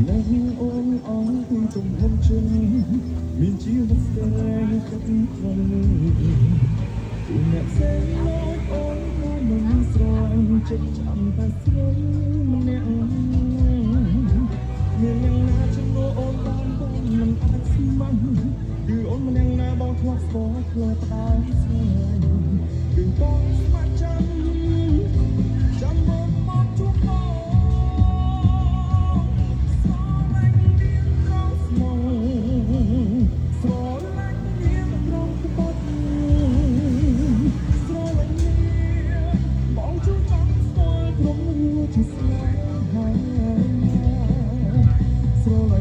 នឹងអូនអងពីទំហំជើងមានជីវិតស្ទើរចិត្តខ្លាំងអ្នកផ្សេងមកអូនក៏មិនស្រឡាញ់ចិត្តចាំតែស្រីម្នាក់មានយ៉ាងណាជំនួសអូនបានបងមិនអាចស្មានគឺអូនម្នាក់ណាបងធ្លាប់ស្គាល់ធ្លាប់ដើរស្នេហ៍គឺបងស្មាច់ចាំមកមកជួបបងស្រឡាញ់មានត្រង់ស្មងស្រឡាញ់មានត្រង់ក្បត់ស្រឡាញ់មានបងជួបចាំស្គាល់ព្រមរួចជាស្នេហាស្រឡាញ់